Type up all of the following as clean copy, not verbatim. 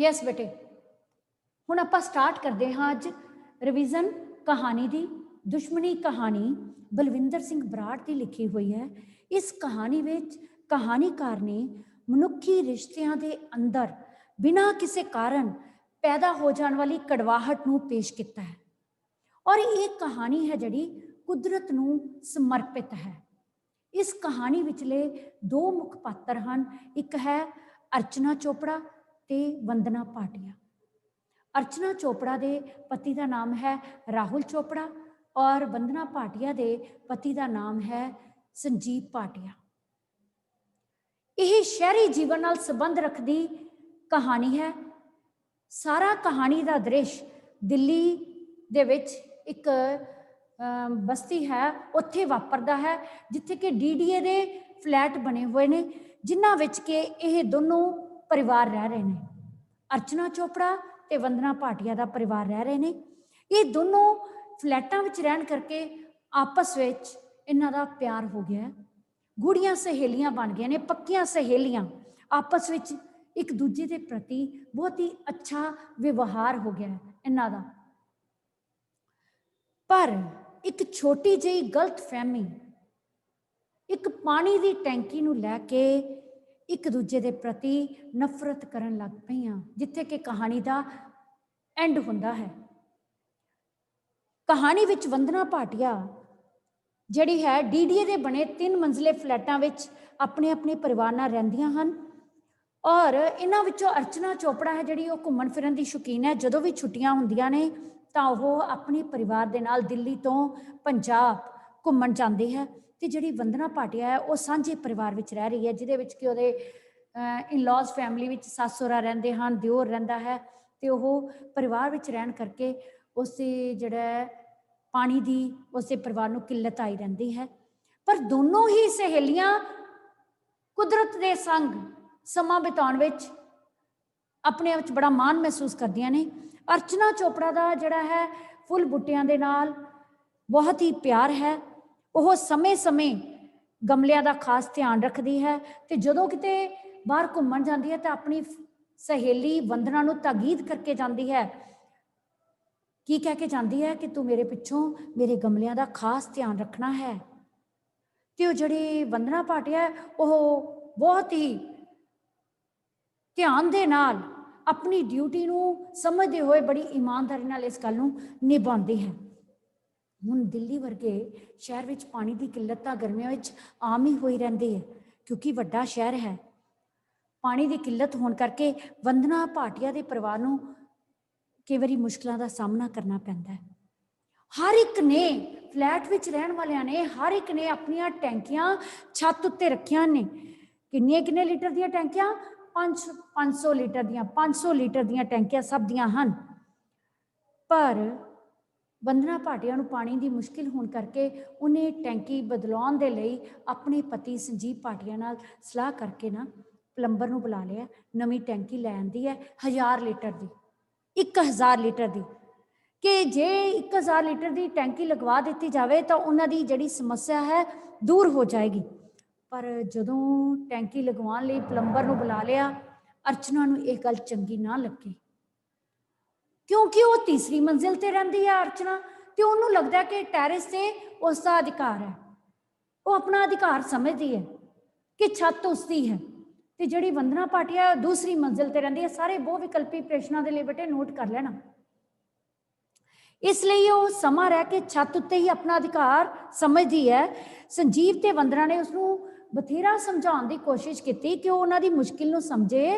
Yes बेटे, हुण आपां स्टार्ट करते हाँ अज रिविजन कहानी की। दुश्मनी कहानी बलविंदर सिंह बराड़ की लिखी हुई है। इस कहानी विच कहानीकार ने मनुखी रिश्तियां दे अंदर बिना किसी कारण पैदा हो जाने वाली कड़वाहट नूं पेश किया है और ये कहानी है जिहड़ी कुदरत नूं समर्पित है। इस कहानी विचले दो मुख पात्र हैं, एक है अर्चना चोपड़ा ते वंदना भाटिया। अर्चना चोपड़ा के पति का नाम है राहुल चोपड़ा और वंदना भाटिया के पति का नाम है संजीव भाटिया। यह शहरी जीवन नाल संबंध रखती कहानी है। सारा कहानी का दृश्य दिल्ली दे विच एक बस्ती है उत्थे वापरदा है, जिथे कि DDA दे फ्लैट बने हुए ने, जिन्हां विच के यह दोनों परिवार रह रहे हैं। अर्चना चोपड़ा ते वंदना भाटिया का परिवार रह रहे हैं। ये दोनों फ्लैटां विच रहन करके आपस विच इन्हां दा प्यार हो गया है। गूढ़ियां सहेलियां बन गई ने, पक्कियां सहेलियां, आपस विच एक दूजे के प्रति बहुत ही अच्छा व्यवहार हो गया है इन्हां दा। पर एक छोटी जी गलत फहमी एक पानी की टैंकी नूं लैके एक दूजे के प्रति नफरत करन लग पईयां, जिथे कि कहानी का एंड हुंदा है। कहानी विच वंदना भाटिया जिहड़ी है DDA के बने 3 मंजिले फ्लैटां विच अपने अपने परिवार नाल रहिंदियां हन और इन्हां विचों अर्चना चोपड़ा है जिहड़ी ओह घुम्मण फिरन दी शौकीन है। जदों भी छुट्टियां हुंदियां ने तां ओह अपने परिवार दे नाल दिल्ली तो पंजाब घुम्मण जांदी है। ते जिहड़ी वंदना भाटिया है वह सांझे परिवार विच रह रही है, जिहदे विच कि उहदे इन-लॉज फैमिली विच सੱਸ सहुरा रहिंदे हन, दिओर रहिंदा है ते ओह परिवार विच रहन करके उससे जिहड़ा पानी की उसके परिवार नूं किल्लत आई रहिंदी है। पर दोनों ही सहेलियां कुदरत के संग समा बिताउण विच अपने आप बड़ा मान महसूस करदियां ने। अर्चना चोपड़ा का जिहड़ा है फुल बूटियां दे नाल बहुत ही प्यार है। वह समय समय गमलियां का खास ध्यान रखती है तो जदों किते बाहर घूमन जाती है तो अपनी सहेली वंदना नूं ताकीद करके जाती है, की कह के जाती है कि तू मेरे पिछों मेरे गमलियां का खास ध्यान रखना है। तो जिहड़ी वंदना भाटिया है वह बहुत ही ध्यान दे नाल अपनी ड्यूटी नूं समझते हुए बड़ी ईमानदारी नाल इस गल नूं निभाती है। हुण दिल्ली वर्गे शहर विच पानी की किल्लत तां गर्मियों विच आम ही होई रहिंदी है, क्योंकि वड्डा शहर है। पानी की किल्लत होने करके वंदना भाटिया के परिवार नूं कई बारी मुश्किलों का सामना करना पैंदा है। हर एक ने फ्लैट विच रहन वालियां ने हर एक ने अपनियां टैंकियां छत उत्ते रखियां ने। किन्ने लीटर दियां टैंकियां? 500 लीटर दियां, 500 लीटर दियां टैंकियां सब दियां हन। पर वंदना भाटिया नूं पानी की मुश्किल होने करके उन्हें टैंकी बदलाउण दे लई अपने पति संजीव भाटिया नाल सलाह करके ना प्लंबर नूं बुला लिया। नवी टैंकी लै आंदी है 1000 लीटर की, 1000 लीटर की, कि जे 1000 लीटर की टैंकी लगवा दी जाए तो उन्होंने जिहड़ी समस्या है दूर हो जाएगी। पर जदों टैंकी लगवाउण लई प्लंबर नूं बुला लिया, अर्चना नूं यह गल चंगी ना लगी, क्योंकि वह तीसरी मंजिल पर रहिंदी है अर्चना, तो उन्होंने लगता है कि टैरिस से उसका अधिकार है, वो अपना अधिकार समझती है कि छत उसकी है। तो जिहड़ी वंदना भाटिया दूसरी मंजिल पर रहिंदी है। सारे बहुविकल्पी प्रश्नों के लिए बेटे नोट कर लेना। इसलिए वो समा रह के छत उत्ते ही अपना अधिकार समझती है। संजीव ते वंदना ने उसनों बथेरा समझाने की कोशिश की कि वह उन्होंने मुश्किल नूं समझे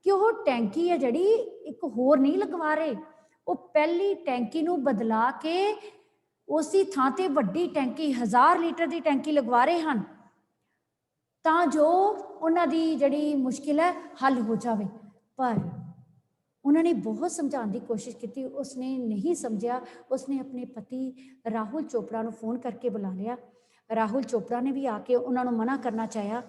कि वह टैंकी है जिहड़ी एक होर नहीं लगवा रहे, वो पहली टैंकी नूं बदला के उसी थां ते वड्डी टैंकी 1000 लीटर की टैंकी लगवा रहे हैं, तां जो उन्होंने जिहड़ी मुश्किल है हल हो जाए। पर उन्होंने बहुत समझाने की कोशिश की, उसने नहीं समझा। उसने अपने पति राहुल चोपड़ा को फोन करके बुला लिया। राहुल चोपड़ा ने भी आके उन्होंने मना करना चाहा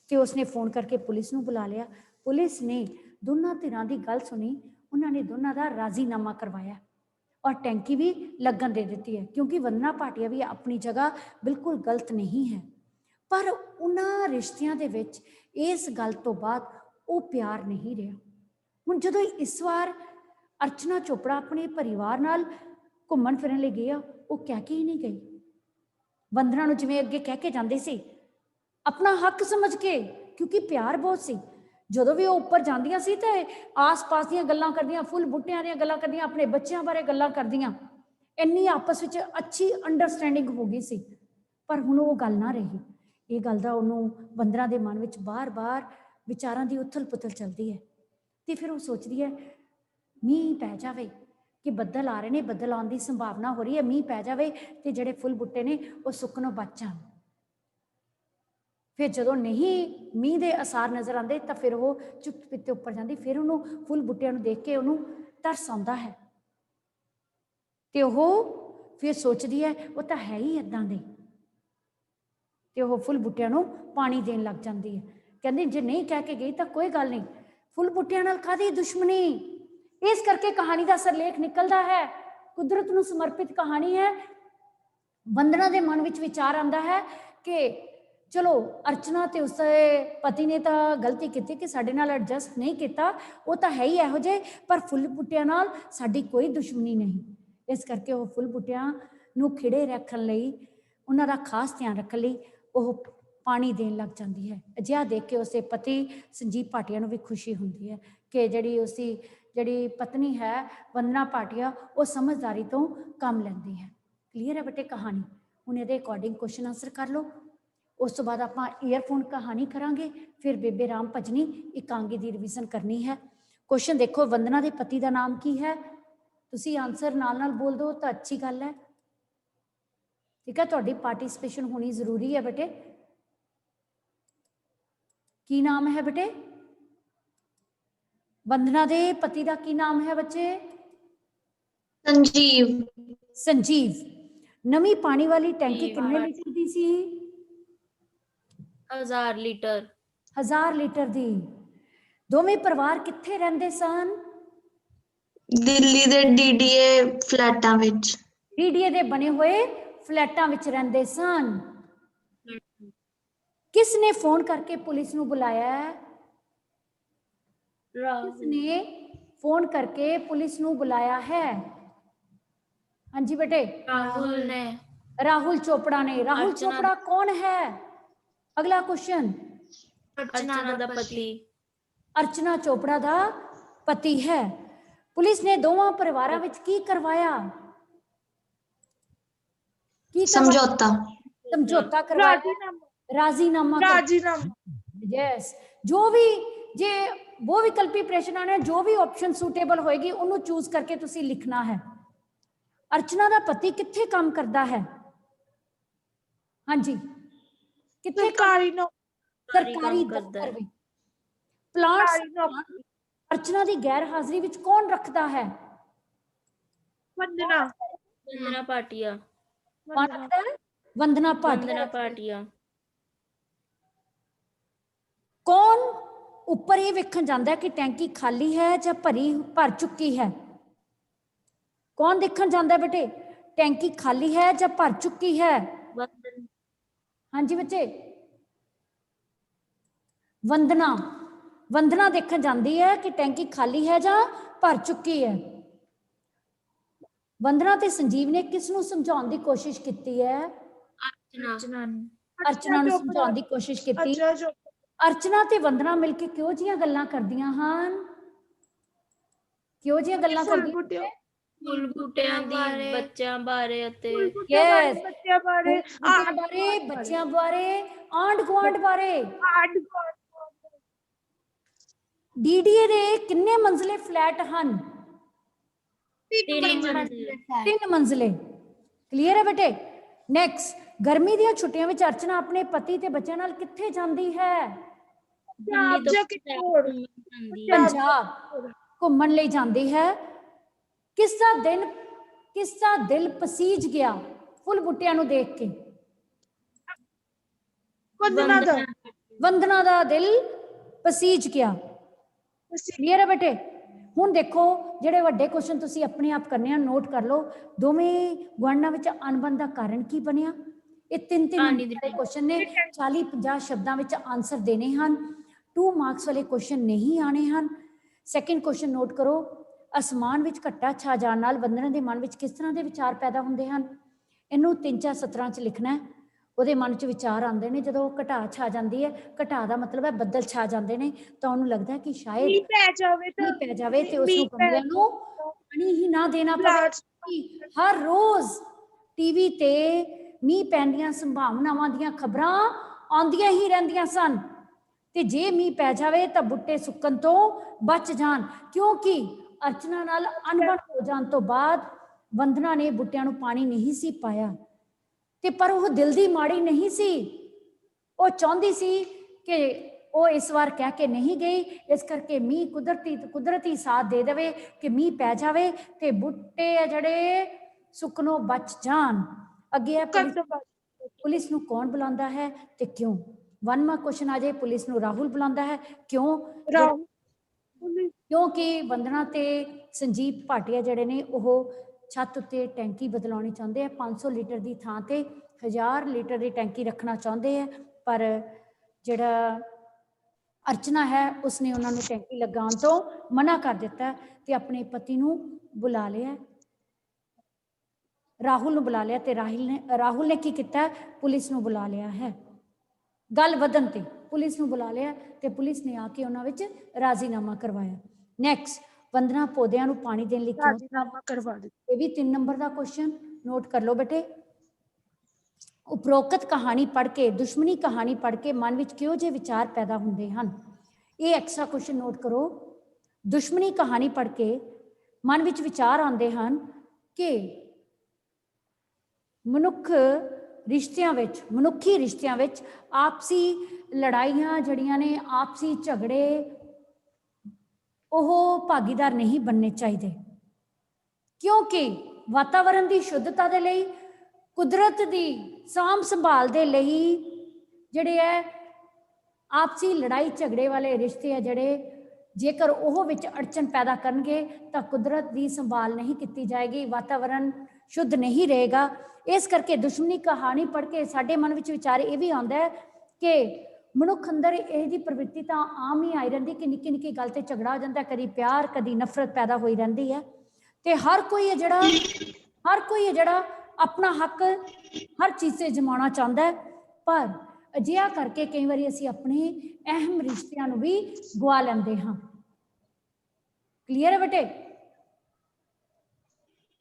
कि उसने फोन करके पुलिस को बुला लिया। पुलिस ने दोनों धिरां की गल सुनी, उन्होंने दोनों का राजीनामा करवाया और टैंकी भी लगन दे दी है, क्योंकि वंदना भाटिया भी अपनी जगह बिल्कुल गलत नहीं है। पर उन्होंने रिश्तियां दे विच इस गल तो बाद वो प्यार नहीं रहा। ਹੁਣ ਜਦੋਂ ਇਸ ਵਾਰ ਅਰਚਨਾ ਚੋਪੜਾ ਆਪਣੇ ਪਰਿਵਾਰ ਨਾਲ ਘੁੰਮਣ ਫਿਰਨ ਲਈ ਗਈ ਆ, ਉਹ ਕਹਿ ਕੇ ਹੀ ਨਹੀਂ ਗਈ। ਵੰਦਨਾ ਨੂੰ ਜਿਵੇਂ ਅੱਗੇ ਕਹਿ ਕੇ ਜਾਂਦੇ ਸੀ, ਆਪਣਾ ਹੱਕ ਸਮਝ ਕੇ, ਕਿਉਂਕਿ ਪਿਆਰ ਬਹੁਤ ਸੀ। ਜਦੋਂ ਵੀ ਉਹ ਉੱਪਰ ਜਾਂਦੀਆਂ ਸੀ ਤੇ ਆਸ-ਪਾਸ ਦੀਆਂ ਗੱਲਾਂ ਕਰਦੀਆਂ, ਫੁੱਲ ਬੂਟਿਆਂ ਦੀਆਂ ਗੱਲਾਂ ਕਰਦੀਆਂ, ਆਪਣੇ ਬੱਚਿਆਂ ਬਾਰੇ ਗੱਲਾਂ ਕਰਦੀਆਂ। ਇੰਨੀ ਆਪਸ ਵਿੱਚ ਅੱਛੀ ਅੰਡਰਸਟੈਂਡਿੰਗ ਹੋ ਗਈ ਸੀ। ਪਰ ਹੁਣ ਉਹ ਗੱਲ ਨਾ ਰਹੀ। ਇਹ ਗੱਲ ਦਾ ਉਹਨੂੰ ਵੰਦਨਾ ਦੇ ਮਨ ਵਿੱਚ ਬਾਰ-ਬਾਰ ਵਿਚਾਰਾਂ ਦੀ ਉਥਲ-ਪੁਥਲ ਚੱਲਦੀ ਹੈ। ਤੇ ਫਿਰ ਉਹ ਸੋਚਦੀ ਹੈ ਮੀਂਹ ਪੈ ਜਾਵੇ, ਕਿ ਬੱਦਲ ਆ ਰਹੇ ਨੇ, ਬੱਦਲ ਆਉਣ ਦੀ ਸੰਭਾਵਨਾ ਹੋ ਰਹੀ ਹੈ, ਮੀਂਹ ਪੈ ਜਾਵੇ ਤੇ ਜਿਹੜੇ ਫੁੱਲ ਬੂਟੇ ਨੇ ਉਹ ਸੁੱਕਣੋਂ ਬਚ ਜਾਣ। ਫਿਰ ਜਦੋਂ ਨਹੀਂ ਮੀਂਹ ਦੇ ਅਸਾਰ ਨਜ਼ਰ ਆਉਂਦੇ ਤਾਂ ਫਿਰ ਉਹ ਚੁੱਪ-ਚਪੀਤੇ ਉੱਪਰ ਜਾਂਦੀ। ਫਿਰ ਉਹਨੂੰ ਫੁੱਲ ਬੂਟਿਆਂ ਨੂੰ ਦੇਖ ਕੇ ਉਹਨੂੰ ਤਰਸ ਆਉਂਦਾ ਹੈ ਤੇ ਉਹ ਫਿਰ ਸੋਚਦੀ ਹੈ ਉਹ ਤਾਂ ਹੈ ਹੀ ਏਦਾਂ ਦੇ, ਤੇ ਉਹ ਫੁੱਲ ਬੂਟਿਆਂ ਨੂੰ ਪਾਣੀ ਦੇਣ ਲੱਗ ਜਾਂਦੀ ਹੈ। ਕਹਿੰਦੀ ਜੇ ਨਹੀਂ ਕਹਿ ਕੇ ਗਈ ਤਾਂ ਕੋਈ ਗੱਲ ਨਹੀਂ, ਫੁੱਲ ਬੂਟਿਆਂ ਨਾਲ ਕਾਹਦੀ ਦੁਸ਼ਮਣੀ। ਇਸ ਕਰਕੇ ਕਹਾਣੀ ਦਾ ਸਰਲੇਖ ਨਿਕਲਦਾ ਹੈ, ਕੁਦਰਤ ਨੂੰ ਸਮਰਪਿਤ ਕਹਾਣੀ ਹੈ। ਵੰਦਨਾ ਦੇ ਮਨ ਵਿੱਚ ਵਿਚਾਰ ਆਉਂਦਾ ਹੈ ਕਿ ਚਲੋ ਅਰਚਨਾ ਤੇ ਉਸਦੇ ਪਤੀ ਨੇ ਤਾਂ ਗਲਤੀ ਕੀਤੀ ਕਿ ਸਾਡੇ ਨਾਲ ਐਡਜਸਟ ਨਹੀਂ ਕੀਤਾ, ਉਹ ਤਾਂ ਹੈ ਹੀ ਇਹੋ ਜਿਹੇ, ਪਰ ਫੁੱਲ ਬੂਟਿਆਂ ਨਾਲ ਸਾਡੀ ਕੋਈ ਦੁਸ਼ਮਣੀ ਨਹੀਂ। ਇਸ ਕਰਕੇ ਉਹ ਫੁੱਲ ਬੂਟਿਆਂ ਨੂੰ ਖਿੜੇ ਰੱਖਣ ਲਈ, ਉਹਨਾਂ ਦਾ ਖਾਸ ਧਿਆਨ ਰੱਖਣ ਲਈ ਉਹ ਪਾਣੀ ਦੇਣ ਲੱਗ ਜਾਂਦੀ ਹੈ। ਅਜਿਹਾ ਦੇਖ ਕੇ ਉਸਦੇ ਪਤੀ ਸੰਜੀਵ ਭਾਟੀਆ ਨੂੰ ਵੀ ਖੁਸ਼ੀ ਹੁੰਦੀ ਹੈ ਕਿ ਜਿਹੜੀ ਪਤਨੀ ਹੈ ਵੰਦਨਾ ਭਾਟੀਆ, ਉਹ ਸਮਝਦਾਰੀ ਤੋਂ ਕੰਮ ਲੈਂਦੀ ਹੈ। ਕਲੀਅਰ ਹੈ ਬੇਟੇ ਕਹਾਣੀ? ਹੁਣ ਇਹਦੇ ਅਕੋਰਡਿੰਗ ਕੁਐਸਚਨ ਆਨਸਰ ਕਰ ਲਓ। ਉਸ ਤੋਂ ਬਾਅਦ ਆਪਾਂ ਈਅਰਫੋਨ ਕਹਾਣੀ ਕਰਾਂਗੇ, ਫਿਰ ਬੇਬੇ ਰਾਮ ਭਜਨੀ ਇਕਾਂਗੀ ਦੀ ਰਿਵੀਜ਼ਨ ਕਰਨੀ ਹੈ। ਕੁਐਸਚਨ ਦੇਖੋ, ਵੰਦਨਾ ਦੇ ਪਤੀ ਦਾ ਨਾਮ ਕੀ ਹੈ? ਤੁਸੀਂ ਆਨਸਰ ਨਾਲ ਨਾਲ ਬੋਲ ਦਿਓ ਤਾਂ ਅੱਛੀ ਗੱਲ ਹੈ। ਠੀਕ ਹੈ, ਤੁਹਾਡੀ ਪਾਰਟਿਸਿਪੇਸ਼ਨ ਹੋਣੀ ਜ਼ਰੂਰੀ ਹੈ ਬੇਟੇ। ਕੀ ਨਾਮ ਹੈ ਬੇਟੇ? ਵੰਦਨਾ ਦੇ ਪਤੀ ਦਾ ਕੀ ਨਾਮ ਹੈ ਬੱਚੇ? ਸੰਜੀਵ। ਸੰਜੀਵ। ਨਵੀਂ ਪਾਣੀ ਵਾਲੀ ਟੈਂਕੀ ਕਿੰਨੇ ਲੀਟਰ ਦੀ ਸੀ? 1000 ਲੀਟਰ। 1000 ਲੀਟਰ ਦੀ। ਦੋਵੇਂ ਪਰਿਵਾਰ ਕਿੱਥੇ ਰਹਿੰਦੇ ਸਨ? ਦਿੱਲੀ ਦੇ ਡੀਡੀਏ ਫਲੈਟਾਂ ਵਿੱਚ। ਡੀਡੀਏ ਦੇ ਬਣੇ ਹੋਏ ਫਲੈਟਾਂ ਵਿੱਚ ਰਹਿੰਦੇ ਸਨ। ਕਿਸ ਨੇ ਫੋਨ ਕਰਕੇ ਪੁਲਿਸ ਨੂੰ ਬੁਲਾਇਆ? ਕਿਸ ਨੇ ਫੋਨ ਕਰਕੇ ਪੁਲਿਸ ਨੂੰ ਬੁਲਾਇਆ ਹੈ? ਹਾਂਜੀ ਬੇਟੇ। ਰਾਹੁਲ ਨੇ। ਰਾਹੁਲ ਚੋਪੜਾ ਨੇ। ਰਾਹੁਲ ਚੋਪੜਾ ਕੌਣ ਹੈ? ਅਗਲਾ ਕੁਐਸਚਨ। ਅਰਚਨਾ ਦਾ ਪਤੀ। ਅਰਚਨਾ ਚੋਪੜਾ ਦਾ ਪਤੀ ਹੈ। ਪੁਲਿਸ ਨੇ ਦੋਵਾਂ ਪਰਿਵਾਰਾਂ ਵਿੱਚ ਕੀ ਕਰਵਾਇਆ? ਕੀ ਸਮਝੌਤਾ। ਸਮਝੌਤਾ ਕਰਵਾਇਆ। ਰਾਜ਼ੀਨਾਮਾ। यस। जो भी जे वो विकल्पी प्रश्न आने, जो भी ऑप्शन सूटेबल होएगी उन्होंने चूज करके तुसी लिखना है। अर्चना दा पति कित्थे काम करदा है? हाँ जी, कित्थे सरकारी दफ्तर में। प्लांट्स अर्चना दी गैर हाजिरी विच कौन रखदा है? वंदना भाटिया। वंदना भाटिया। कौन ऊपर ये वेखण जांदा है कि टैंकी खाली है या भर चुकी है? कौन देखण जांदा है बेटे टैंकी खाली है या भर चुकी है? हाँ जी बच्चे। वंदना देखण जांदी है कि टैंकी खाली है या भर चुकी है। वंदना ते संजीव ने किस नूं समझाउण दी कोशिश कीती है? अर्चना नूं समझाउण दी कोशिश कीती। अर्चना ते वंदना मिलके क्यों जिहियां गल्लां करदियां हन? क्यों जिहियां गल्लां करदियां? फुल बूटियां दी, बच्चों बारे अते यस, बच्चों बारे, आंड गुआंढ बारे। डीडीए दे किन्ने मंजिले फ्लैट हन? 3 मंजिले। क्लियर है बेटे? नेक्स्ट, गर्मी ਦੀਆਂ ਛੁੱਟੀਆਂ ਵਿੱਚ ਅਰਚਨਾ ਆਪਣੇ ਪਤੀ ਤੇ ਬੱਚਿਆਂ ਨਾਲ ਕਿੱਥੇ ਜਾਂਦੀ ਹੈ? ਪੰਜਾਬ ਘੁੰਮਣ ਲਈ ਜਾਂਦੀ ਹੈ। ਕਿਸ ਦਾ ਦਿਲ ਪਸੀਜ ਗਿਆ ਫੁੱਲ ਬੂਟਿਆਂ ਨੂੰ ਦੇਖ ਕੇ? ਵੰਦਨਾ ਦਾ ਦਿਲ ਪਸੀਜ ਗਿਆ। ਕਲੀਅਰ ਹੈ ਬੇਟੇ? ਹੁਣ ਦੇਖੋ ਜਿਹੜੇ ਵੱਡੇ ਕੁਐਸਚਨ ਤੁਸੀਂ ਆਪਣੇ ਆਪ ਕਰਨੇ ਆ, ਨੋਟ ਕਰ ਲਓ। ਦੋਵੇਂ ਗੁਆਂਢਾਂ ਵਿੱਚ ਅਣਬਣ ਦਾ ਕਾਰਨ ਕੀ ਬਣਿਆ? ਇਹ 3 ਨੰਬਰ ਦੇ ਕੁਐਸਚਨ ਨੇ। 40-50 ਸ਼ਬਦਾਂ ਵਿੱਚ ਆਨਸਰ ਦੇਣੇ ਹਨ। 2 ਮਾਰਕਸ ਵਾਲੇ ਕੁਐਸਚਨ ਨਹੀਂ ਆਣੇ ਹਨ। ਸੈਕਿੰਡ ਕੁਐਸਚਨ ਨੋਟ ਕਰੋ, ਅਸਮਾਨ ਵਿੱਚ ਘੱਟਾ ਛਾ ਜਾਣ ਨਾਲ ਵੰਦਨਾ ਦੇ ਮਨ ਵਿੱਚ ਕਿਸ ਤਰ੍ਹਾਂ ਦੇ ਵਿਚਾਰ ਪੈਦਾ ਹੁੰਦੇ ਹਨ? ਇਹਨੂੰ 3-4 ਸਤਰਾਂ 'ਚ ਲਿਖਣਾ ਹੈ। ਉਹਦੇ ਮਨ 'ਚ ਵਿਚਾਰ ਆਉਂਦੇ ਨੇ ਜਦੋਂ ਘਟਾ ਛਾ ਜਾਂਦੀ ਹੈ, ਘਟਾ ਦਾ ਮਤਲਬ ਹੈ ਬੱਦਲ ਛਾ ਜਾਂਦੇ ਨੇ, ਤਾਂ ਉਹਨੂੰ ਲੱਗਦਾ ਕਿ ਸ਼ਾਇਦ ਮੀਂਹ ਪੈ ਜਾਵੇ ਤਾਂ ਮੀਂਹ ਪੈ ਜਾਵੇ ਤੇ ਉਸ ਨੂੰ ਮੀਂਹ ਪੈ ਗਮਲਿਆਂ ਨੂੰ ਪਾਣੀ ਹੀ ਨਾ ਦੇਣਾ ਪਵੇ। ਪਲਾਂਟਸ ਹਰ ਰੋਜ਼ ਟੀਵੀ ਤੇ ਮੀਂਹ ਪੈਣ ਦੀਆਂ ਸੰਭਾਵਨਾਵਾਂ ਦੀਆਂ ਖਬਰਾਂ ਆਉਂਦੀਆਂ ਹੀ ਰਹਿੰਦੀਆਂ ਸਨ, ਤੇ ਜੇ ਮੀਂਹ ਪੈ ਜਾਵੇ ਤਾਂ ਬੂਟੇ ਸੁੱਕਣ ਤੋਂ ਬਚ ਜਾਣ, ਕਿਉਂਕਿ ਅਰਚਨਾ ਨਾਲ ਅਣਬਣ ਹੋ ਜਾਣ ਤੋਂ ਬਾਅਦ ਵੰਦਨਾ ਨੇ ਬੂਟਿਆਂ ਨੂੰ ਪਾਣੀ ਨਹੀਂ ਸੀ ਪਾਇਆ, ਤੇ ਪਰ ਉਹ ਦਿਲ ਦੀ ਮਾੜੀ ਨਹੀਂ ਸੀ। ਉਹ ਚਾਹੁੰਦੀ ਸੀ ਕਿ ਉਹ ਇਸ ਵਾਰ ਕਹਿ ਕੇ ਨਹੀਂ ਗਈ, ਇਸ ਕਰਕੇ ਮੀਂਹ ਕੁਦਰਤੀ ਸਾਥ ਦੇ ਦੇਵੇ ਕਿ ਮੀਂਹ ਪੈ ਜਾਵੇ ਤੇ ਬੂਟੇ ਆ ਜਿਹੜੇ ਸੁੱਕਣੋਂ ਬਚ ਜਾਣ। ਅੱਗੇ ਹੈ ਪੁਲਿਸ ਨੂੰ ਕੌਣ ਬੁਲਾਉਂਦਾ ਹੈ ਤੇ ਕਿਉਂ? 1ਵਾਂ ਕੁਐਸਚਨ ਆ ਜਾਏ, ਪੁਲਿਸ ਨੂੰ ਰਾਹੁਲ ਬੁਲਾਉਂਦਾ ਹੈ, ਕਿਉਂ? ਕਿਉਂਕਿ ਵੰਦਨਾ ਤੇ ਸੰਜੀਵ ਭਾਟੀਆ ਜਿਹੜੇ ਨੇ ਉਹ ਛੱਤ ਉੱਤੇ ਟੈਂਕੀ ਬਦਲਾਉਣੀ ਚਾਹੁੰਦੇ ਆ, 500 ਲੀਟਰ ਦੀ ਥਾਂ ਤੇ 1000 ਲੀਟਰ ਦੀ ਟੈਂਕੀ ਰੱਖਣਾ ਚਾਹੁੰਦੇ ਆ, ਪਰ ਜਿਹੜਾ ਅਰਚਨਾ ਹੈ ਉਸਨੇ ਉਹਨਾਂ ਨੂੰ ਟੈਂਕੀ ਲਗਾਉਣ ਤੋਂ ਮਨਾ ਕਰ ਦਿੱਤਾ ਤੇ ਆਪਣੇ ਪਤੀ ਨੂੰ ਬੁਲਾ ਲਿਆ, ਰਾਹੁਲ ਨੂੰ ਬੁਲਾ ਲਿਆ, ਤੇ ਰਾਹੁਲ ਨੇ ਕੀ ਕੀਤਾ? ਪੁਲਿਸ ਨੂੰ ਬੁਲਾ ਲਿਆ ਹੈ। ਗੱਲ ਵਧਣ ਤੇ ਪੁਲਿਸ ਨੂੰ ਬੁਲਾ ਲਿਆ ਤੇ ਪੁਲਿਸ ਨੇ ਆ ਕੇ ਉਹਨਾਂ ਵਿੱਚ ਰਾਜ਼ੀਨਾਮਾ ਕਰਵਾਇਆ। ਨੈਕਸਟ, ਵੰਦਨਾ ਪੌਦਿਆਂ ਨੂੰ ਪਾਣੀ ਦੇਣ ਲਈ ਰਾਜ਼ੀਨਾਮਾ ਕਰਵਾ ਦਿੱਤਾ। ਇਹ ਵੀ 3 ਨੰਬਰ ਦਾ ਕੁਐਸਚਨ ਨੋਟ ਕਰ ਲਓ ਬੇਟੇ। ਉਪਰੋਕਤ ਕਹਾਣੀ ਪੜ੍ਹ ਕੇ, ਦੁਸ਼ਮਣੀ ਕਹਾਣੀ ਪੜ੍ਹ ਕੇ ਮਨ ਵਿੱਚ ਕਿਹੋ ਜਿਹੇ ਵਿਚਾਰ ਪੈਦਾ ਹੁੰਦੇ ਹਨ? ਇਹ ਐਕਸਟਰਾ ਕੁਐਸਚਨ ਨੋਟ ਕਰੋ। ਦੁਸ਼ਮਣੀ ਕਹਾਣੀ ਪੜ੍ਹ ਕੇ ਮਨ ਵਿੱਚ ਵਿਚਾਰ ਆਉਂਦੇ ਹਨ ਕਿ ਮਨੁੱਖੀ ਰਿਸ਼ਤਿਆਂ ਵਿੱਚ ਆਪਸੀ ਲੜਾਈਆਂ ਜਿਹੜੀਆਂ ਨੇ, ਆਪਸੀ ਝਗੜੇ, ਉਹ ਭਾਗੀਦਾਰ ਨਹੀਂ ਬਣਨੇ ਚਾਹੀਦੇ, ਕਿਉਂਕਿ ਵਾਤਾਵਰਣ ਦੀ ਸ਼ੁੱਧਤਾ ਦੇ ਲਈ, ਕੁਦਰਤ ਦੀ ਸਾਂਭ ਸੰਭਾਲ ਦੇ ਲਈ ਜਿਹੜੇ ਹੈ ਆਪਸੀ ਲੜਾਈ ਝਗੜੇ ਵਾਲੇ ਰਿਸ਼ਤੇ ਆ ਜਿਹੜੇ, ਜੇਕਰ ਉਹ ਵਿੱਚ ਅੜਚਨ ਪੈਦਾ ਕਰਨਗੇ ਤਾਂ ਕੁਦਰਤ ਦੀ ਸੰਭਾਲ ਨਹੀਂ ਕੀਤੀ ਜਾਏਗੀ, ਵਾਤਾਵਰਣ ਸ਼ੁੱਧ ਨਹੀਂ ਰਹੇਗਾ। ਇਸ ਕਰਕੇ ਦੁਸ਼ਮਣੀ ਕਹਾਣੀ ਪੜ੍ਹ ਕੇ ਸਾਡੇ ਮਨ ਵਿੱਚ ਵਿਚਾਰ ਇਹ ਵੀ ਆਉਂਦਾ ਹੈ ਕਿ ਮਨੁੱਖ ਅੰਦਰ ਇਹ ਜੀ ਪ੍ਰਵਿਰਤੀ ਤਾਂ ਆਮ ਹੀ ਆਈ ਰਹਿੰਦੀ ਕਿ ਨਿੱਕੀ ਨਿੱਕੀ ਗੱਲ ਤੇ ਝਗੜਾ ਹੋ ਜਾਂਦਾ, ਕਦੀ ਪਿਆਰ ਕਦੀ ਨਫ਼ਰਤ ਪੈਦਾ ਹੋਈ ਰਹਿੰਦੀ ਹੈ, ਤੇ ਹਰ ਕੋਈ ਹੈ ਜਿਹੜਾ ਆਪਣਾ ਹੱਕ ਹਰ ਚੀਜ਼ ਤੇ ਜਮਾਉਣਾ ਚਾਹੁੰਦਾ ਹੈ, ਪਰ ਅਜਿਹਾ ਕਰਕੇ ਕਈ ਵਾਰੀ ਅਸੀਂ ਆਪਣੇ ਅਹਿਮ ਰਿਸ਼ਤਿਆਂ ਨੂੰ ਵੀ ਗਵਾ ਲੈਂਦੇ ਹਾਂ। ਕਲੀਅਰ ਹੈ ਬੇਟੇ?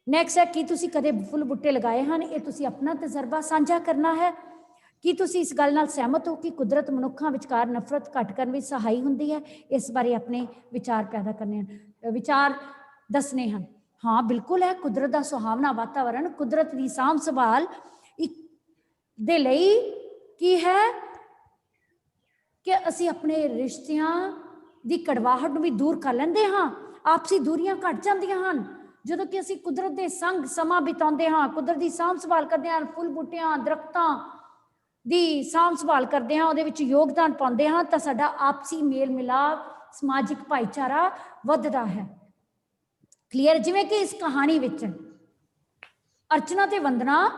ਨੈਕਸਟ ਹੈ, ਕੀ ਤੁਸੀਂ ਕਦੇ ਫੁੱਲ ਬੂਟੇ ਲਗਾਏ ਹਨ? ਇਹ ਤੁਸੀਂ ਆਪਣਾ ਤਜਰਬਾ ਸਾਂਝਾ ਕਰਨਾ ਹੈ। ਕੀ ਤੁਸੀਂ ਇਸ ਗੱਲ ਨਾਲ ਸਹਿਮਤ ਹੋ ਕਿ ਕੁਦਰਤ ਮਨੁੱਖਾਂ ਵਿਚਕਾਰ ਨਫ਼ਰਤ ਘੱਟ ਕਰਨ ਵਿੱਚ ਸਹਾਈ ਹੁੰਦੀ ਹੈ? ਇਸ ਬਾਰੇ ਆਪਣੇ ਵਿਚਾਰ ਪੈਦਾ ਕਰਨੇ ਹਨ, ਵਿਚਾਰ ਦੱਸਣੇ ਹਨ। ਹਾਂ ਬਿਲਕੁਲ ਹੈ, ਕੁਦਰਤ ਦਾ ਸੁਹਾਵਣਾ ਵਾਤਾਵਰਣ, ਕੁਦਰਤ ਦੀ ਸਾਂਭ ਸੰਭਾਲ ਦੇ ਲਈ ਕੀ ਹੈ ਕਿ ਅਸੀਂ ਆਪਣੇ ਰਿਸ਼ਤਿਆਂ ਦੀ ਕੜਵਾਹਟ ਨੂੰ ਵੀ ਦੂਰ ਕਰ ਲੈਂਦੇ ਹਾਂ, ਆਪਸੀ ਦੂਰੀਆਂ ਘਟ ਜਾਂਦੀਆਂ ਹਨ ਜਦੋਂ ਕਿ ਅਸੀਂ ਕੁਦਰਤ ਦੇ ਸੰਗ ਸਮਾਂ ਬਿਤਾਉਂਦੇ ਹਾਂ, ਕੁਦਰਤ ਦੀ ਸਾਂਭ ਸੰਭਾਲ ਕਰਦੇ ਹਾਂ, ਫੁੱਲ ਬੂਟਿਆਂ ਦਰਖਤਾਂ ਦੀ ਸਾਂਭ ਸੰਭਾਲ ਕਰਦੇ ਹਾਂ, ਉਹਦੇ ਵਿੱਚ ਯੋਗਦਾਨ ਪਾਉਂਦੇ ਹਾਂ, ਤਾਂ ਸਾਡਾ ਆਪਸੀ ਮੇਲ ਮਿਲਾਪ, ਸਮਾਜਿਕ ਭਾਈਚਾਰਾ ਵੱਧਦਾ ਹੈ। ਕਲੀਅਰ? ਜਿਵੇਂ ਕਿ ਇਸ ਕਹਾਣੀ ਵਿੱਚ ਅਰਚਨਾ ਤੇ ਵੰਦਨਾ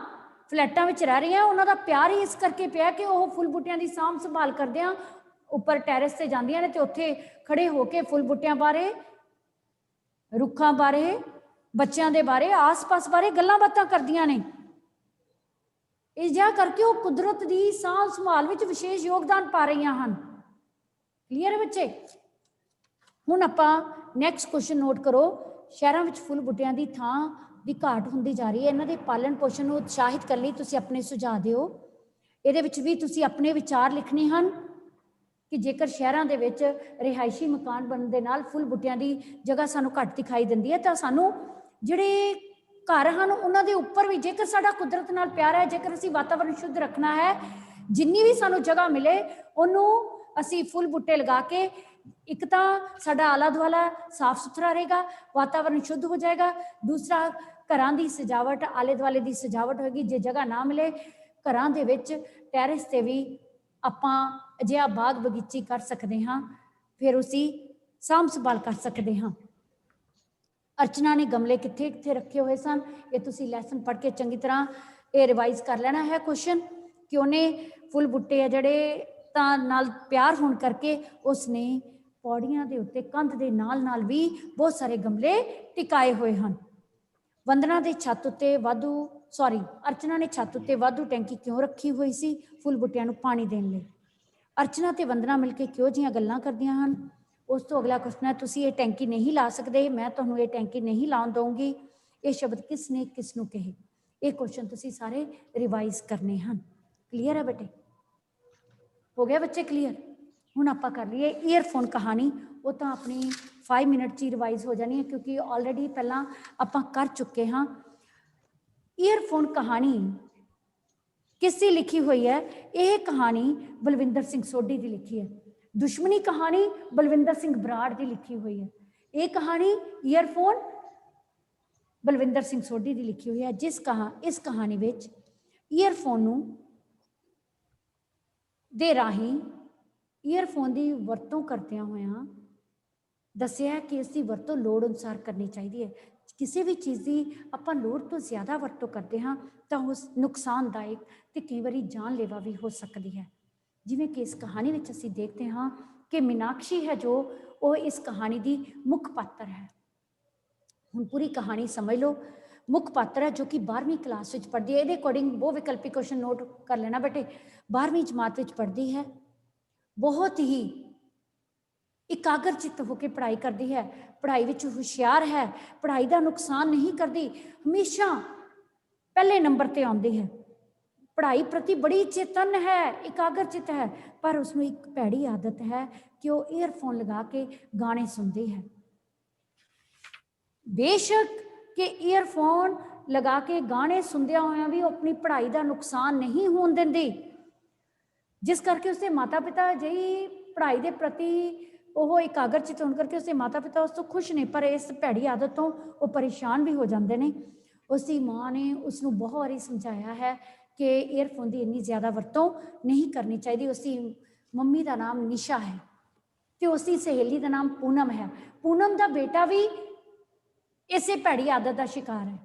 ਫਲੈਟਾਂ ਵਿੱਚ ਰਹਿ ਰਹੀਆਂ, ਉਹਨਾਂ ਦਾ ਪਿਆਰ ਹੀ ਇਸ ਕਰਕੇ ਪਿਆ ਕਿ ਉਹ ਫੁੱਲ ਬੂਟਿਆਂ ਦੀ ਸਾਂਭ ਸੰਭਾਲ ਕਰਦਿਆਂ ਉੱਪਰ ਟੈਰੇਸ ਤੇ ਜਾਂਦੀਆਂ ਨੇ ਤੇ ਉੱਥੇ ਖੜੇ ਹੋ ਕੇ ਫੁੱਲ ਬੂਟਿਆਂ ਬਾਰੇ, ਰੁੱਖਾਂ ਬਾਰੇ, ਬੱਚਿਆਂ ਦੇ ਬਾਰੇ, ਆਸ-ਪਾਸ ਬਾਰੇ ਗੱਲਾਂ ਬਾਤਾਂ ਕਰਦੀਆਂ ਨੇ। ਇਸ ਜਿਹਾ ਕਰਕੇ ਉਹ ਕੁਦਰਤ ਦੀ ਸਾਂਭ ਸੰਭਾਲ ਵਿੱਚ ਵਿਸ਼ੇਸ਼ ਯੋਗਦਾਨ ਪਾ ਰਹੀਆਂ ਹਨ। ਕਲੀਅਰ ਹੈ ਬੱਚੇ? ਹੁਣ ਆਪਾਂ ਨੈਕਸਟ ਕੁਐਸਚਨ ਨੋਟ ਕਰੋ। ਸ਼ਹਿਰਾਂ ਵਿੱਚ ਫੁੱਲ ਬੂਟਿਆਂ ਦੀ ਥਾਂ ਦੀ ਘਾਟ ਹੁੰਦੀ ਜਾ ਰਹੀ ਹੈ, ਇਹਨਾਂ ਦੇ ਪਾਲਣ ਪੋਸ਼ਣ ਨੂੰ ਉਤਸ਼ਾਹਿਤ ਕਰਨ ਲਈ ਤੁਸੀਂ ਆਪਣੇ ਸੁਝਾਅ ਦਿਓ। ਇਹਦੇ ਵਿੱਚ ਵੀ ਤੁਸੀਂ ਆਪਣੇ ਵਿਚਾਰ ਲਿਖਣੇ ਹਨ ਕਿ ਜੇਕਰ ਸ਼ਹਿਰਾਂ ਦੇ ਵਿੱਚ ਰਿਹਾਇਸ਼ੀ ਮਕਾਨ ਬਣਨ ਦੇ ਨਾਲ ਫੁੱਲ ਬੂਟਿਆਂ ਦੀ ਜਗ੍ਹਾ ਸਾਨੂੰ ਘੱਟ ਦਿਖਾਈ ਦਿੰਦੀ ਹੈ, ਤਾਂ ਸਾਨੂੰ ਜਿਹੜੇ ਘਰ ਹਨ ਉਹਨਾਂ ਦੇ ਉੱਪਰ ਵੀ, ਜੇਕਰ ਸਾਡਾ ਕੁਦਰਤ ਨਾਲ ਪਿਆਰ ਹੈ, ਜੇਕਰ ਅਸੀਂ ਵਾਤਾਵਰਣ ਸ਼ੁੱਧ ਰੱਖਣਾ ਹੈ, ਜਿੰਨੀ ਵੀ ਸਾਨੂੰ ਜਗ੍ਹਾ ਮਿਲੇ ਉਹਨੂੰ ਅਸੀਂ ਫੁੱਲ ਬੂਟੇ ਲਗਾ ਕੇ, ਇੱਕ ਤਾਂ ਸਾਡਾ ਆਲਾ ਦੁਆਲਾ ਸਾਫ ਸੁਥਰਾ ਰਹੇਗਾ, ਵਾਤਾਵਰਣ ਸ਼ੁੱਧ ਹੋ ਜਾਏਗਾ। ਦੂਸਰਾ, ਘਰਾਂ ਦੀ ਸਜਾਵਟ, ਆਲੇ ਦੁਆਲੇ ਦੀ ਸਜਾਵਟ ਹੋਏਗੀ। ਜੇ ਜਗ੍ਹਾ ਨਾ ਮਿਲੇ, ਘਰਾਂ ਦੇ ਵਿੱਚ ਟੈਰਿਸ ਤੇ ਵੀ ਆਪਾਂ ਅਜਿਹਾ ਬਾਗ ਬਗੀਚੀ ਕਰ ਸਕਦੇ ਹਾਂ, ਫਿਰ ਉਸਦੀ ਸਾਂਭ ਸੰਭਾਲ ਕਰ ਸਕਦੇ ਹਾਂ। ਅਰਚਨਾ ਨੇ ਗਮਲੇ ਕਿੱਥੇ ਕਿੱਥੇ ਰੱਖੇ ਹੋਏ ਸਨ, ਇਹ ਤੁਸੀਂ ਲੈਸਨ ਪੜ੍ਹ ਕੇ ਚੰਗੀ ਤਰ੍ਹਾਂ ਇਹ ਰਿਵਾਈਜ਼ ਕਰ ਲੈਣਾ ਹੈ ਕੁਐਸਚਨ, ਕਿ ਉਹਨੇ ਫੁੱਲ ਬੂਟੇ ਆ ਜਿਹੜੇ ਤਾਂ ਨਾਲ ਪਿਆਰ ਹੋਣ ਕਰਕੇ ਉਸਨੇ ਪੌੜੀਆਂ ਦੇ ਉੱਤੇ ਕੰਧ ਦੇ ਨਾਲ ਵੀ ਬਹੁਤ ਸਾਰੇ ਗਮਲੇ ਟਿਕਾਏ ਹੋਏ ਹਨ। ਵੰਦਨਾ ਦੇ ਛੱਤ ਉੱਤੇ ਅਰਚਨਾ ਨੇ ਛੱਤ ਉੱਤੇ ਵਾਧੂ ਟੈਂਕੀ ਕਿਉਂ ਰੱਖੀ ਹੋਈ ਸੀ? ਫੁੱਲ ਬੂਟਿਆਂ ਨੂੰ ਪਾਣੀ ਦੇਣ ਲਈ। ਅਰਚਨਾ ਤੇ ਵੰਦਨਾ ਮਿਲ ਕੇ ਕਿਉਂ ਜੀਆਂ ਗੱਲਾਂ ਕਰਦੀਆਂ ਹਨ? ਉਸ ਤੋਂ ਅਗਲਾ ਕੁਐਸਚਨ ਹੈ, ਤੁਸੀਂ ਇਹ ਟੈਂਕੀ ਨਹੀਂ ਲਾ ਸਕਦੇ, ਮੈਂ ਤੁਹਾਨੂੰ ਇਹ ਟੈਂਕੀ ਨਹੀਂ ਲਾਉਣ ਦਊਂਗੀ। ਇਹ ਸ਼ਬਦ ਕਿਸ ਨੇ ਕਿਸ ਨੂੰ ਕਹੇ? ਇਹ ਕੁਐਸਚਨ ਤੁਸੀਂ ਸਾਰੇ ਰਿਵਾਈਜ਼ ਕਰਨੇ ਹਨ। ਕਲੀਅਰ ਹੈ ਬੇਟੇ? ਹੋ ਗਿਆ ਬੱਚੇ ਕਲੀਅਰ? ਹੁਣ ਆਪਾਂ ਕਰ ਲਈਏ ਈਅਰਫੋਨ ਕਹਾਣੀ। ਉਹ ਤਾਂ ਆਪਣੀ 5 ਮਿੰਟ 'ਚ ਹੀ ਰਿਵਾਈਜ਼ ਹੋ ਜਾਣੀ ਹੈ, ਕਿਉਂਕਿ ਆਲਰੇਡੀ ਪਹਿਲਾਂ ਆਪਾਂ ਕਰ ਚੁੱਕੇ ਹਾਂ। ਈਅਰਫੋਨ ਕਹਾਣੀ ਕਿਸ ਦੀ ਲਿਖੀ ਹੋਈ ਹੈ? ਇਹ ਕਹਾਣੀ ਬਲਵਿੰਦਰ ਸਿੰਘ ਸੋਢੀ ਦੀ ਲਿਖੀ ਹੈ। ਦੁਸ਼ਮਣੀ ਕਹਾਣੀ ਬਲਵਿੰਦਰ ਸਿੰਘ ਬਰਾੜ ਦੀ ਲਿਖੀ ਹੋਈ ਹੈ। ਇਹ ਕਹਾਣੀ ਈਅਰਫੋਨ ਬਲਵਿੰਦਰ ਸਿੰਘ ਸੋਢੀ ਦੀ ਲਿਖੀ ਹੋਈ ਹੈ। ਇਸ ਕਹਾਣੀ ਵਿੱਚ ਈਅਰਫੋਨ ਨੂੰ ਦੇ ਰਾਹੀਂ ਈਅਰਫੋਨ ਦੀ ਵਰਤੋਂ ਕਰਦਿਆਂ ਹੋਇਆਂ ਦੱਸਿਆ ਕਿ ਇਸ ਦੀ ਵਰਤੋਂ ਲੋੜ ਅਨੁਸਾਰ ਕਰਨੀ ਚਾਹੀਦੀ ਹੈ। ਕਿਸੇ ਵੀ ਚੀਜ਼ ਦੀ ਆਪਾਂ ਲੋੜ ਤੋਂ ਜ਼ਿਆਦਾ ਵਰਤੋਂ ਕਰਦੇ ਹਾਂ ਤਾਂ ਉਹ ਨੁਕਸਾਨਦਾਇਕ ਤੇ ਕਈ ਵਾਰੀ ਜਾਨਲੇਵਾ ਵੀ ਹੋ ਸਕਦੀ ਹੈ। ਜਿਵੇਂ ਕਿ ਇਸ ਕਹਾਣੀ ਵਿੱਚ ਅਸੀਂ ਦੇਖਦੇ ਹਾਂ ਕਿ ਮੀਨਾਕਸ਼ੀ ਹੈ ਜੋ ਉਹ ਇਸ ਕਹਾਣੀ ਦੀ ਮੁੱਖ ਪਾਤਰ ਹੈ। ਹੁਣ ਪੂਰੀ ਕਹਾਣੀ ਸਮਝ ਲਓ। ਮੁੱਖ ਪਾਤਰ ਹੈ ਜੋ ਕਿ 12ਵੀਂ ਕਲਾਸ ਵਿੱਚ ਪੜ੍ਹਦੀ ਹੈ। ਇਹਦੇ ਅਕੋਰਡਿੰਗ ਬਹੁਤ ਵਿਕਲਪੀ ਕੁਐਸਚਨ ਨੋਟ ਕਰ ਲੈਣਾ ਬੇਟੇ। 12ਵੀਂ ਜਮਾਤ ਵਿੱਚ ਪੜ੍ਹਦੀ ਹੈ, ਬਹੁਤ ਹੀ ਇਕਾਗਰ ਚਿੱਤ ਹੋ ਕੇ ਪੜ੍ਹਾਈ ਕਰਦੀ ਹੈ, ਪੜ੍ਹਾਈ ਵਿੱਚ ਹੁਸ਼ਿਆਰ ਹੈ, ਪੜ੍ਹਾਈ ਦਾ ਨੁਕਸਾਨ ਨਹੀਂ ਕਰਦੀ, ਹਮੇਸ਼ਾ ਪਹਿਲੇ ਨੰਬਰ ਤੇ ਆਉਂਦੀ ਹੈ, ਪੜ੍ਹਾਈ ਪ੍ਰਤੀ ਬੜੀ ਚੇਤਨ ਹੈ, ਇਕਾਗਰ ਚਿੱਤ ਹੈ। ਪਰ ਉਸਨੂੰ ਇੱਕ ਭੈੜੀ ਆਦਤ ਹੈ ਕਿ ਉਹ ਈਅਰਫੋਨ ਲਗਾ ਕੇ ਗਾਣੇ ਸੁਣਦੀ ਹੈ। ਬੇਸ਼ੱਕ ਕਿ ਈਅਰਫੋਨ ਲਗਾ ਕੇ ਗਾਣੇ ਸੁਣਦਿਆਂ ਹੋਇਆਂ ਵੀ ਉਹ ਆਪਣੀ ਪੜ੍ਹਾਈ ਦਾ ਨੁਕਸਾਨ ਨਹੀਂ ਹੋਣ ਦਿੰਦੀ, ਜਿਸ ਕਰਕੇ ਉਸਦੇ ਮਾਤਾ ਪਿਤਾ ਜਿਹੀ ਪੜ੍ਹਾਈ ਦੇ ਪ੍ਰਤੀ ਉਹ ਇਕਾਗਰ ਚਿੱਤ ਹੋਣ ਕਰਕੇ ਉਸਦੇ ਮਾਤਾ ਪਿਤਾ ਉਸ ਤੋਂ ਖੁਸ਼ ਨੇ, ਪਰ ਇਸ ਭੈੜੀ ਆਦਤ ਤੋਂ ਉਹ ਪਰੇਸ਼ਾਨ ਵੀ ਹੋ ਜਾਂਦੇ ਨੇ। ਉਸਦੀ ਮਾਂ ਨੇ ਉਸਨੂੰ ਬਹੁਤ ਵਾਰੀ ਸਮਝਾਇਆ ਹੈ ਕਿ ਈਅਰਫੋਨ ਦੀ ਇੰਨੀ ਜ਼ਿਆਦਾ ਵਰਤੋਂ ਨਹੀਂ ਕਰਨੀ ਚਾਹੀਦੀ। ਉਸਦੀ ਮੰਮੀ ਦਾ ਨਾਮ ਨਿਸ਼ਾ ਹੈ ਤੇ ਉਸਦੀ ਸਹੇਲੀ ਦਾ ਨਾਮ ਪੂਨਮ ਹੈ। ਪੂਨਮ ਦਾ ਬੇਟਾ ਵੀ ਇਸੇ ਭੈੜੀ ਆਦਤ ਦਾ ਸ਼ਿਕਾਰ ਹੈ,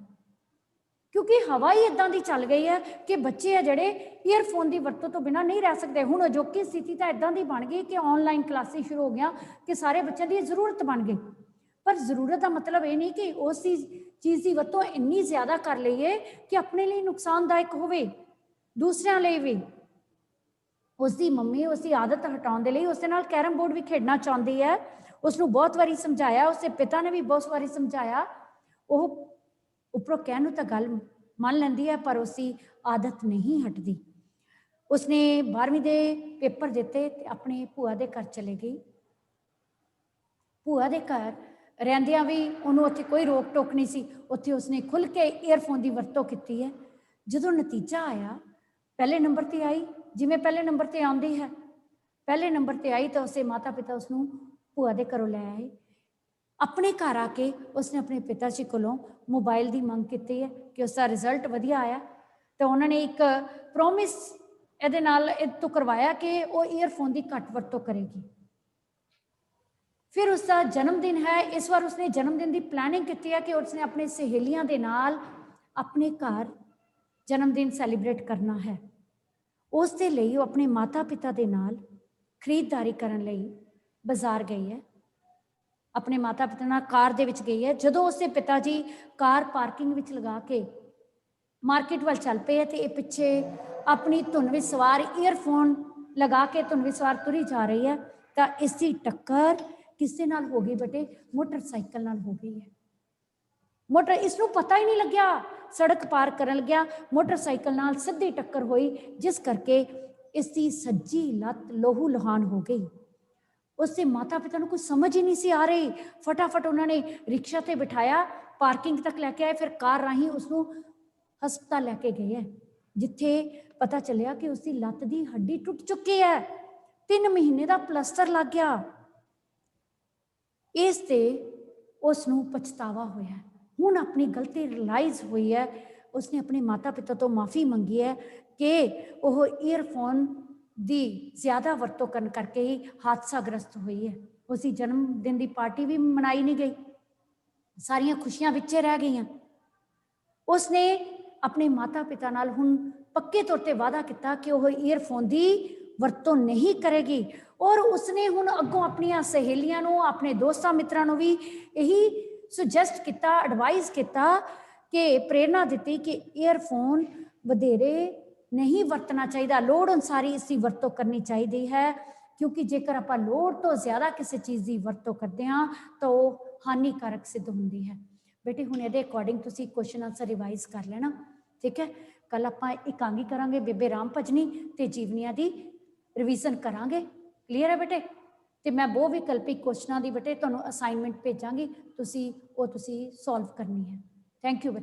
ਕਿਉਂਕਿ ਹਵਾ ਹੀ ਇਦਾਂ ਦੀ ਚੱਲ ਗਈ ਹੈ ਕਿ ਬੱਚੇ ਆ ਜਿਹੜੇ ਈਅਰਫੋਨ ਦੀ ਵਰਤੋਂ ਤੋਂ ਬਿਨਾਂ ਨਹੀਂ ਰਹਿ ਸਕਦੇ। ਹੁਣ ਅਜੋਕੀ ਸਥਿਤੀ ਤਾਂ ਇਦਾਂ ਦੀ ਬਣ ਗਈ ਕਿ ਆਨਲਾਈਨ ਕਲਾਸਿਸ ਸ਼ੁਰੂ ਹੋ ਗਈਆਂ ਕਿ ਸਾਰੇ ਬੱਚਿਆਂ ਦੀ ਜ਼ਰੂਰਤ ਬਣ ਗਈ। ਪਰ ਜ਼ਰੂਰਤ ਦਾ ਮਤਲਬ ਇਹ ਨਹੀਂ ਕਿ ਉਸ ਚੀਜ਼ ਦੀ ਵਰਤੋਂ ਇੰਨੀ ਜ਼ਿਆਦਾ ਕਰ ਲਈਏ ਕਿ ਆਪਣੇ ਲਈ ਨੁਕਸਾਨਦਾਇਕ ਹੋਵੇ, ਦੂਸਰਿਆਂ ਲਈ ਵੀ। ਉਸਦੀ ਮੰਮੀ ਉਸਦੀ ਆਦਤ ਹਟਾਉਣ ਦੇ ਲਈ ਉਸਦੇ ਨਾਲ ਕੈਰਮ ਬੋਰਡ ਵੀ ਖੇਡਣਾ ਚਾਹੁੰਦੀ ਹੈ। ਉਸਨੂੰ ਬਹੁਤ ਵਾਰੀ ਸਮਝਾਇਆ, ਉਸਦੇ ਪਿਤਾ ਨੇ ਵੀ ਬਹੁਤ ਵਾਰੀ ਸਮਝਾਇਆ। ਉਹ ਉੱਪਰੋਂ ਕਹਿਣ ਨੂੰ ਤਾਂ ਗੱਲ ਮੰਨ ਲੈਂਦੀ ਹੈ, ਪਰ ਉਸਦੀ ਆਦਤ ਨਹੀਂ ਹਟਦੀ। ਉਸਨੇ 12ਵੀਂ ਦੇ ਪੇਪਰ ਦਿੱਤੇ ਤੇ ਆਪਣੇ ਭੂਆ ਦੇ ਘਰ ਚਲੇ ਗਈ। ਭੂਆ ਦੇ ਘਰ ਰਹਿੰਦਿਆਂ ਵੀ ਉਹਨੂੰ ਉੱਥੇ ਕੋਈ ਰੋਕ ਟੋਕ ਨਹੀਂ ਸੀ। ਉੱਥੇ ਉਸਨੇ ਖੁੱਲ੍ਹ ਕੇ ਈਅਰਫੋਨ ਦੀ ਵਰਤੋਂ ਕੀਤੀ ਹੈ। ਜਦੋਂ ਨਤੀਜਾ ਆਇਆ, ਪਹਿਲੇ ਨੰਬਰ ਤੇ ਆਈ, ਜਿਵੇਂ ਪਹਿਲੇ ਨੰਬਰ ਤੇ ਆਉਂਦੀ ਹੈ, ਪਹਿਲੇ ਨੰਬਰ ਤੇ ਆਈ ਤਾਂ ਉਸਦੇ ਮਾਤਾ ਪਿਤਾ ਉਸਨੂੰ ਭੂਆ ਦੇ ਘਰੋਂ ਲੈ ਆਏ। ਆਪਣੇ ਘਰ ਆ ਕੇ ਉਸਨੇ ਆਪਣੇ ਪਿਤਾ ਜੀ ਕੋਲੋਂ ਮੋਬਾਈਲ ਦੀ ਮੰਗ ਕੀਤੀ ਹੈ ਕਿ ਉਸਦਾ ਰਿਜ਼ਲਟ ਵਧੀਆ ਆਇਆ, ਤਾਂ ਉਹਨਾਂ ਨੇ ਇੱਕ ਪ੍ਰੋਮਿਸ ਇਹਦੇ ਨਾਲ ਇਹ ਤੋਂ ਕਰਵਾਇਆ ਕਿ ਉਹ ਈਅਰਫੋਨ ਦੀ ਘੱਟ ਵਰਤੋਂ ਕਰੇਗੀ। ਫਿਰ ਉਸਦਾ ਜਨਮ ਦਿਨ ਹੈ। ਇਸ ਵਾਰ ਉਸਨੇ ਜਨਮ ਦਿਨ ਦੀ ਪਲੈਨਿੰਗ ਕੀਤੀ ਹੈ ਕਿ ਉਸਨੇ ਆਪਣੇ ਸਹੇਲੀਆਂ ਦੇ ਨਾਲ ਆਪਣੇ ਘਰ ਜਨਮ ਦਿਨ ਸੈਲੀਬ੍ਰੇਟ ਕਰਨਾ ਹੈ। ਉਸ ਦੇ ਲਈ ਉਹ ਆਪਣੇ ਮਾਤਾ ਪਿਤਾ ਦੇ ਨਾਲ ਖਰੀਦਦਾਰੀ ਕਰਨ ਲਈ ਬਾਜ਼ਾਰ ਗਈ ਹੈ। ਆਪਣੇ ਮਾਤਾ ਪਿਤਾ ਨਾਲ ਕਾਰ ਦੇ ਵਿੱਚ ਗਈ ਹੈ। ਜਦੋਂ ਉਸਦੇ ਪਿਤਾ ਜੀ ਕਾਰ ਪਾਰਕਿੰਗ ਵਿੱਚ ਲਗਾ ਕੇ ਮਾਰਕੀਟ ਵੱਲ ਚੱਲ ਪਏ ਤੇ ਇਹ ਪਿੱਛੇ ਆਪਣੀ ਧੁਨ ਵਿੱਚ ਸਵਾਰ ਈਅਰਫੋਨ ਲਗਾ ਕੇ ਧੁਨ ਵਿੱਚ ਸਵਾਰ ਤੁਰੀ ਜਾ ਰਹੀ ਹੈ, ਤਾਂ ਇਸ ਦੀ ਟੱਕਰ ਕਿਸ ਦੇ ਨਾਲ ਹੋ ਗਈ ਬੇਟੇ? ਮੋਟਰਸਾਈਕਲ ਨਾਲ ਹੋ ਗਈ ਹੈ। ਇਸਨੂੰ ਪਤਾ ਹੀ ਨਹੀਂ ਲੱਗਿਆ, ਸੜਕ ਪਾਰ ਕਰਨ ਲੱਗਿਆ, ਮੋਟਰਸਾਈਕਲ ਨਾਲ ਸਿੱਧੀ ਟੱਕਰ ਹੋਈ, ਜਿਸ ਕਰਕੇ ਇਸ ਦੀ ਸੱਜੀ ਲੱਤ ਲੋਹੂ ਲੁਹਾਨ ਹੋ ਗਈ। ਉਸਦੇ ਮਾਤਾ ਪਿਤਾ ਨੂੰ ਕੁਝ ਸਮਝ ਹੀ ਨਹੀਂ ਸੀ ਆ ਰਹੀ। ਫਟਾਫਟ ਉਹਨਾਂ ਨੇ ਰਿਕਸ਼ਾ ਤੇ ਬਿਠਾਇਆ, ਪਾਰਕਿੰਗ ਤੱਕ ਲੈ ਕੇ ਆਏ, ਫਿਰ ਕਾਰ ਰਾਹੀਂ ਉਸਨੂੰ ਹਸਪਤਾਲ ਲੈ ਕੇ ਗਏ ਹੈ, ਜਿੱਥੇ ਪਤਾ ਚੱਲਿਆ ਕਿ ਉਸਦੀ ਲੱਤ ਦੀ ਹੱਡੀ ਟੁੱਟ ਚੁੱਕੀ ਹੈ। 3 ਮਹੀਨੇ ਦਾ ਪਲਸਤਰ ਲੱਗ ਗਿਆ। ਇਸ ਤੇ ਉਸਨੂੰ ਪਛਤਾਵਾ ਹੋਇਆ। ਹੁਣ ਆਪਣੀ ਗਲਤੀ ਰਿਅਲਾਈਜ਼ ਹੋਈ ਹੈ। ਉਸਨੇ ਆਪਣੇ ਮਾਤਾ ਪਿਤਾ ਤੋਂ ਮਾਫੀ ਮੰਗੀ ਹੈ ਕਿ ਉਹ ਈਅਰਫੋਨ ਦੀ ਜ਼ਿਆਦਾ ਵਰਤੋਂ ਕਰਨ ਕਰਕੇ ਹੀ ਹਾਦਸਾਗ੍ਰਸਤ ਹੋਈ ਹੈ। ਉਸਦੀ ਜਨਮ ਦਿਨ ਦੀ ਪਾਰਟੀ ਵੀ ਮਨਾਈ ਨਹੀਂ ਗਈ, ਸਾਰੀਆਂ ਖੁਸ਼ੀਆਂ ਵਿੱਚੇ ਰਹਿ ਗਈਆਂ। ਉਸਨੇ ਆਪਣੇ ਮਾਤਾ ਪਿਤਾ ਨਾਲ ਹੁਣ ਪੱਕੇ ਤੌਰ ਤੇ ਵਾਅਦਾ ਕੀਤਾ ਕਿ ਉਹ ਈਅਰਫੋਨ ਦੀ ਵਰਤੋਂ ਨਹੀਂ ਕਰੇਗੀ। ਔਰ ਉਸਨੇ ਹੁਣ ਅੱਗੋਂ ਆਪਣੀਆਂ ਸਹੇਲੀਆਂ ਨੂੰ, ਆਪਣੇ ਦੋਸਤਾਂ ਮਿੱਤਰਾਂ ਨੂੰ ਵੀ ਇਹੀ ਸੁਜੈਸਟ ਕੀਤਾ, ਐਡਵਾਈਸ ਕੀਤਾ, ਕਿ ਪ੍ਰੇਰਨਾ ਦਿੱਤੀ ਕਿ ਈਅਰਫੋਨ ਵਧੇਰੇ ਨਹੀਂ ਵਰਤਣਾ ਚਾਹੀਦਾ, ਲੋੜ ਅਨੁਸਾਰੀ ਇਸ ਦੀ ਵਰਤੋਂ ਕਰਨੀ ਚਾਹੀਦੀ ਹੈ। ਕਿਉਂਕਿ ਜੇਕਰ ਆਪਾਂ ਲੋੜ ਤੋਂ ਜ਼ਿਆਦਾ ਕਿਸੇ ਚੀਜ਼ ਦੀ ਵਰਤੋਂ ਕਰਦੇ ਹਾਂ ਤਾਂ ਉਹ ਹਾਨੀਕਾਰਕ ਸਿੱਧ ਹੁੰਦੀ ਹੈ। ਬੇਟੇ ਹੁਣ ਇਹਦੇ ਅਕੋਰਡਿੰਗ ਤੁਸੀਂ ਕੁਐਸਚਨ ਆਨਸਰ ਰਿਵਾਈਜ਼ ਕਰ ਲੈਣਾ, ਠੀਕ ਹੈ। ਕੱਲ ਆਪਾਂ ਇਕਾਂਗੀ ਕਰਾਂਗੇ, ਬੇਬੇ ਰਾਮ ਭਜਨੀ ਤੇ ਜੀਵਨੀਆਂ ਦੀ ਰਿਵੀਜ਼ਨ ਕਰਾਂਗੇ। ਕਲੀਅਰ ਹੈ ਬੇਟੇ? ਤੇ ਮੈਂ ਬਹੁ ਵਿਕਲਪਿਕ ਕੁਐਸਚਨਾਂ ਦੀ ਬੇਟੇ ਤੁਹਾਨੂੰ ਅਸਾਈਨਮੈਂਟ ਭੇਜਾਂਗੀ, ਤੁਸੀਂ ਸੋਲਵ ਕਰਨੀ ਹੈ। ਥੈਂਕ ਯੂ ਬੱਚੇ।